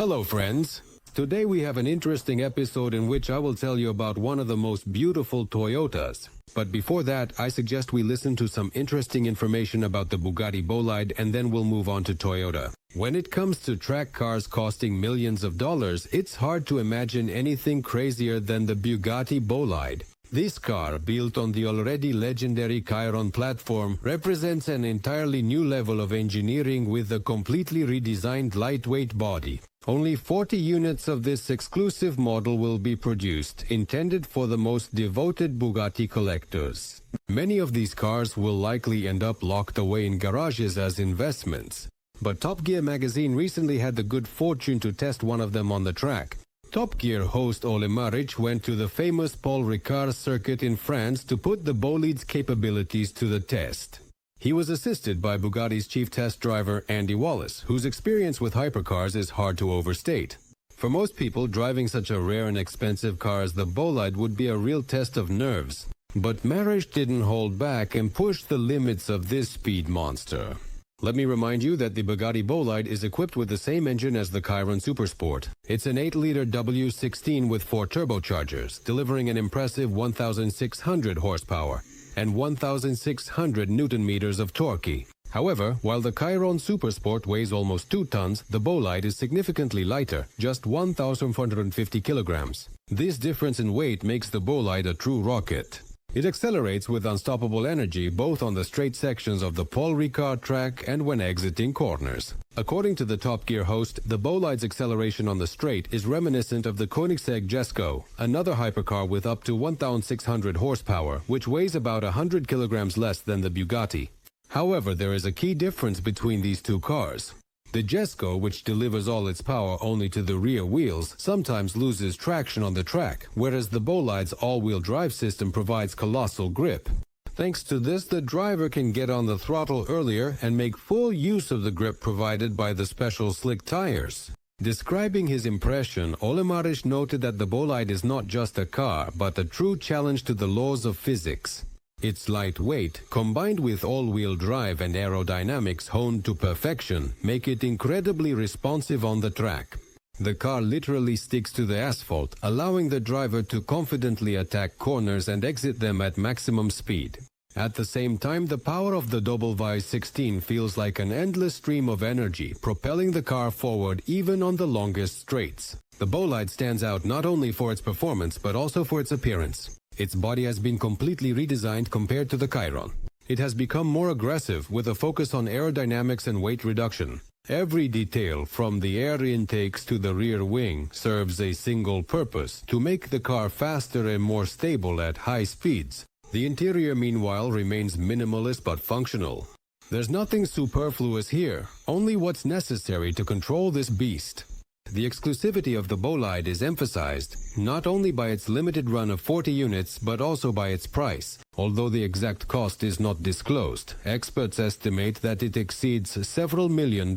Hello friends! Today we have an interesting episode in which I will tell you about one of the most beautiful Toyotas. But before that, I suggest we listen to some interesting information about the Bugatti Bolide and then we'll move on to Toyota. When it comes to track cars costing millions of dollars, it's hard to imagine anything crazier than the Bugatti Bolide. This car, built on the already legendary Chiron platform, represents an entirely new level of engineering with a completely redesigned lightweight body. Only 40 units of this exclusive model will be produced, intended for the most devoted Bugatti collectors. Many of these cars will likely end up locked away in garages as investments. But Top Gear magazine recently had the good fortune to test one of them on the track. Top Gear host Ole Maric went to the famous Paul Ricard circuit in France to put the Bolide's capabilities to the test. He was assisted by Bugatti's chief test driver Andy Wallace, whose experience with hypercars is hard to overstate. For most people, driving such a rare and expensive car as the Bolide would be a real test of nerves. But Maric didn't hold back and pushed the limits of this speed monster. Let me remind you that the Bugatti Bolide is equipped with the same engine as the Chiron Supersport. It's an 8-liter W16 with 4 turbochargers, delivering an impressive 1,600 horsepower and 1,600 newton-meters of torque. However, while the Chiron Supersport weighs almost 2 tons, the Bolide is significantly lighter, just 1,450 kilograms. This difference in weight makes the Bolide a true rocket. It accelerates with unstoppable energy both on the straight sections of the Paul Ricard track and when exiting corners. According to the Top Gear host, the Bolide's acceleration on the straight is reminiscent of the Koenigsegg Jesko, another hypercar with up to 1,600 horsepower, which weighs about 100 kilograms less than the Bugatti. However, there is a key difference between these two cars. The Jesko, which delivers all its power only to the rear wheels, sometimes loses traction on the track, whereas the Bolide's all-wheel drive system provides colossal grip. Thanks to this, the driver can get on the throttle earlier and make full use of the grip provided by the special slick tires. Describing his impression, Ole Maric noted that the Bolide is not just a car, but a true challenge to the laws of physics. Its lightweight, combined with all-wheel drive and aerodynamics honed to perfection, make it incredibly responsive on the track. The car literally sticks to the asphalt, allowing the driver to confidently attack corners and exit them at maximum speed. At the same time, the power of the W16 feels like an endless stream of energy, propelling the car forward even on the longest straights. The Bolide stands out not only for its performance, but also for its appearance. Its body has been completely redesigned compared to the Chiron. It has become more aggressive with a focus on aerodynamics and weight reduction. Every detail, from the air intakes to the rear wing, serves a single purpose: to make the car faster and more stable at high speeds. The interior, meanwhile, remains minimalist but functional. There's nothing superfluous here, only what's necessary to control this beast. The exclusivity of the Bolide is emphasized not only by its limited run of 40 units, but also by its price. Although the exact cost is not disclosed, experts estimate that it exceeds several $1 million.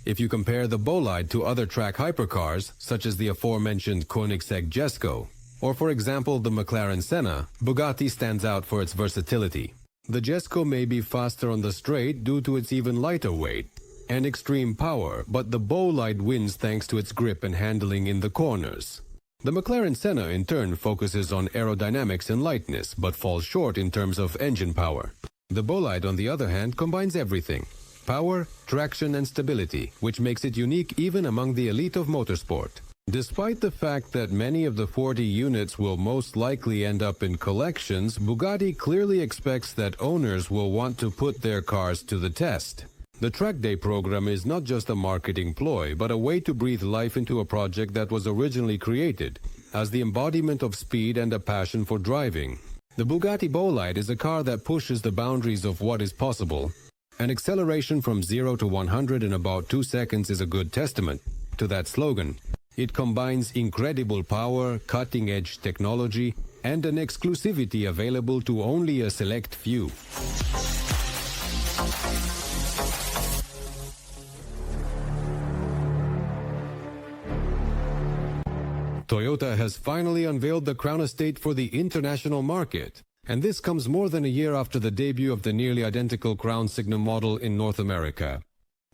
If you compare the Bolide to other track hypercars, such as the aforementioned Koenigsegg Jesko, or for example the McLaren Senna, Bugatti stands out for its versatility. The Jesko may be faster on the straight due to its even lighter weight and extreme power, but the Bolide wins thanks to its grip and handling in the corners. The McLaren Senna in turn focuses on aerodynamics and lightness, but falls short in terms of engine power. The Bolide, on the other hand, combines everything: power, traction and stability, which makes it unique even among the elite of motorsport. Despite the fact that many of the 40 units will most likely end up in collections, Bugatti clearly expects that owners will want to put their cars to the test. The Track Day program is not just a marketing ploy, but a way to breathe life into a project that was originally created as the embodiment of speed and a passion for driving. The Bugatti Bolide is a car that pushes the boundaries of what is possible. An acceleration from 0 to 100 in about 2 seconds is a good testament to that slogan. It combines incredible power, cutting-edge technology, and an exclusivity available to only a select few. Toyota has finally unveiled the Crown Estate for the international market, and this comes more than a year after the debut of the nearly identical Crown Signa model in North America.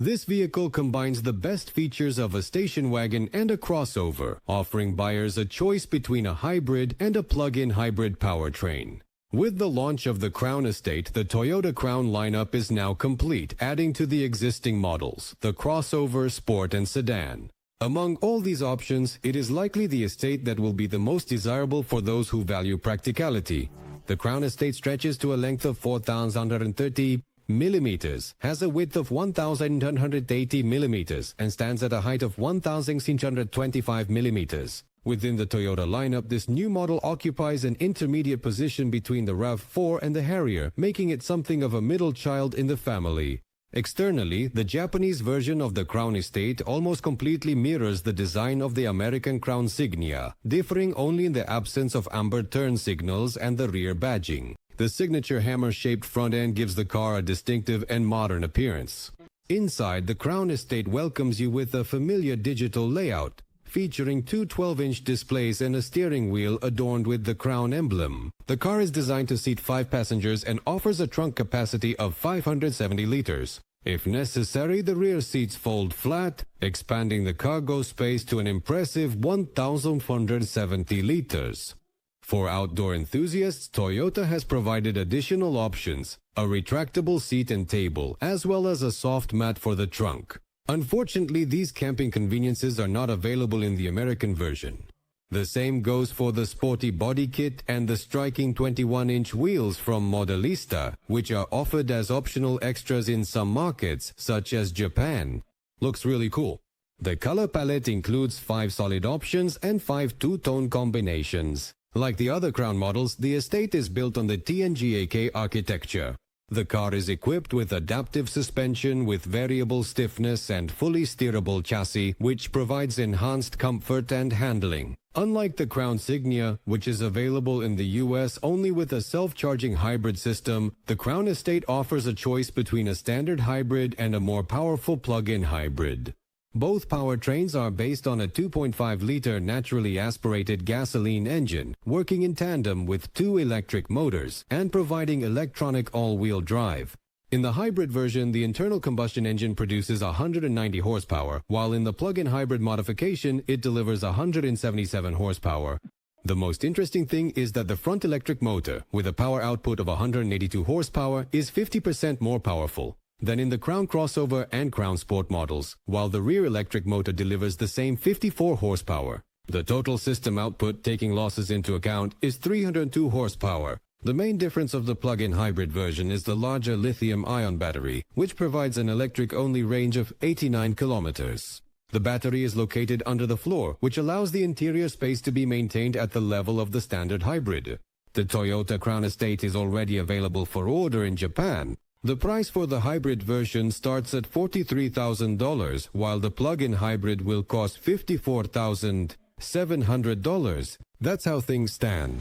This vehicle combines the best features of a station wagon and a crossover, offering buyers a choice between a hybrid and a plug-in hybrid powertrain. With the launch of the Crown Estate, the Toyota Crown lineup is now complete, adding to the existing models, the crossover, sport, and sedan. Among all these options, it is likely the Estate that will be the most desirable for those who value practicality. The Crown Estate stretches to a length of 4,130 millimeters, has a width of 1,180 millimeters, and stands at a height of 1,625 millimeters. Within the Toyota lineup, this new model occupies an intermediate position between the RAV4 and the Harrier, making it something of a middle child in the family. Externally, the Japanese version of the Crown Estate almost completely mirrors the design of the American Crown Signia, differing only in the absence of amber turn signals and the rear badging. The signature hammer-shaped front end gives the car a distinctive and modern appearance. Inside, the Crown Estate welcomes you with a familiar digital layout, featuring two 12-inch displays and a steering wheel adorned with the Crown emblem. The car is designed to seat 5 passengers and offers a trunk capacity of 570 liters. If necessary, the rear seats fold flat, expanding the cargo space to an impressive 1,470 liters. For outdoor enthusiasts, Toyota has provided additional options, a retractable seat and table, as well as a soft mat for the trunk. Unfortunately, these camping conveniences are not available in the American version. The same goes for the sporty body kit and the striking 21-inch wheels from Modelista, which are offered as optional extras in some markets, such as Japan. Looks really cool. The color palette includes 5 solid options and 5 two-tone combinations. Like the other Crown models, the Estate is built on the TNGA-K architecture. The car is equipped with adaptive suspension with variable stiffness and fully steerable chassis, which provides enhanced comfort and handling. Unlike the Crown Signia, which is available in the US only with a self-charging hybrid system, the Crown Estate offers a choice between a standard hybrid and a more powerful plug-in hybrid. Both powertrains are based on a 2.5-liter naturally aspirated gasoline engine, working in tandem with 2 electric motors and providing electronic all-wheel drive. In the hybrid version, the internal combustion engine produces 190 horsepower, while in the plug-in hybrid modification, it delivers 177 horsepower. The most interesting thing is that the front electric motor, with a power output of 182 horsepower, is 50% more powerful than in the Crown Crossover and Crown Sport models, while the rear electric motor delivers the same 54 horsepower. The total system output, taking losses into account, is 302 horsepower. The main difference of the plug-in hybrid version is the larger lithium-ion battery, which provides an electric-only range of 89 kilometers. The battery is located under the floor, which allows the interior space to be maintained at the level of the standard hybrid. The Toyota Crown Estate is already available for order in Japan. The price for the hybrid version starts at $43,000, while the plug-in hybrid will cost $54,700. That's how things stand.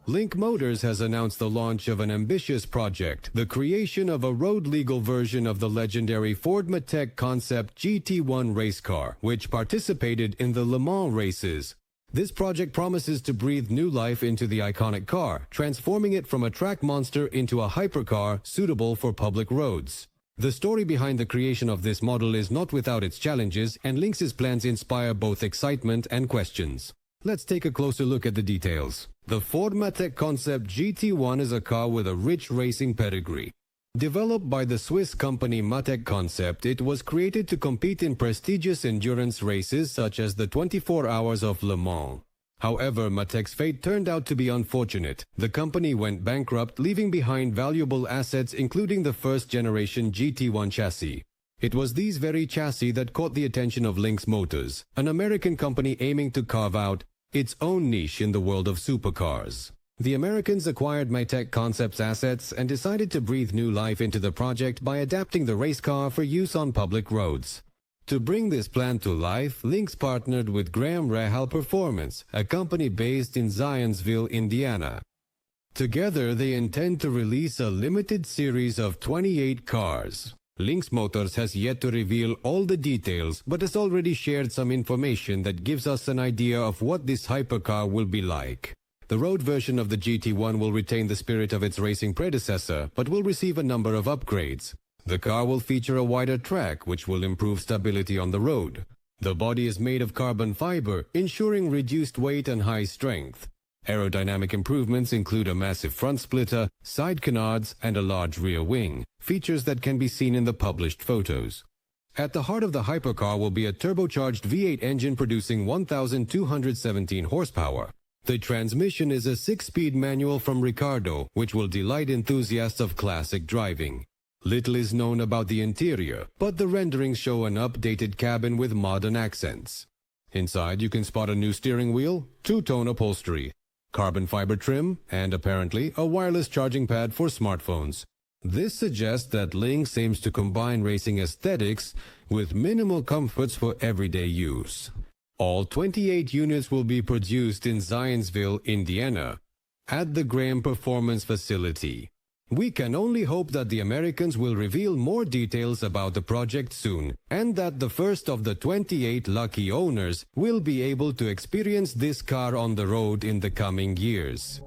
Lynx Motors has announced the launch of an ambitious project, the creation of a road-legal version of the legendary Ford Motec Concept GT1 race car, which participated in the Le Mans races. This project promises to breathe new life into the iconic car, transforming it from a track monster into a hypercar suitable for public roads. The story behind the creation of this model is not without its challenges, and Lynx's plans inspire both excitement and questions. Let's take a closer look at the details. The Ford Motec Concept GT1 is a car with a rich racing pedigree. Developed by the Swiss company Motec Concept, it was created to compete in prestigious endurance races such as the 24 Hours of Le Mans. However, Motec's fate turned out to be unfortunate. The company went bankrupt, leaving behind valuable assets including the first-generation GT1 chassis. It was these very chassis that caught the attention of Lynx Motors, an American company aiming to carve out its own niche in the world of supercars. The Americans acquired Motec Concept's assets and decided to breathe new life into the project by adapting the race car for use on public roads. To bring this plan to life, Lynx partnered with Graham Rahal Performance, a company based in Zionsville, Indiana. Together, they intend to release a limited series of 28 cars. Lynx Motors has yet to reveal all the details, but has already shared some information that gives us an idea of what this hypercar will be like. The road version of the GT1 will retain the spirit of its racing predecessor, but will receive a number of upgrades. The car will feature a wider track, which will improve stability on the road. The body is made of carbon fiber, ensuring reduced weight and high strength. Aerodynamic improvements include a massive front splitter, side canards, and a large rear wing, features that can be seen in the published photos. At the heart of the hypercar will be a turbocharged V8 engine producing 1,217 horsepower. The transmission is a 6-speed manual from Ricardo, which will delight enthusiasts of classic driving. Little is known about the interior, but the renderings show an updated cabin with modern accents. Inside you can spot a new steering wheel, two-tone upholstery, carbon fiber trim, and apparently a wireless charging pad for smartphones. This suggests that Lynx aims to combine racing aesthetics with minimal comforts for everyday use. All 28 units will be produced in Zionsville, Indiana, at the Graham Performance Facility. We can only hope that the Americans will reveal more details about the project soon, and that the first of the 28 lucky owners will be able to experience this car on the road in the coming years.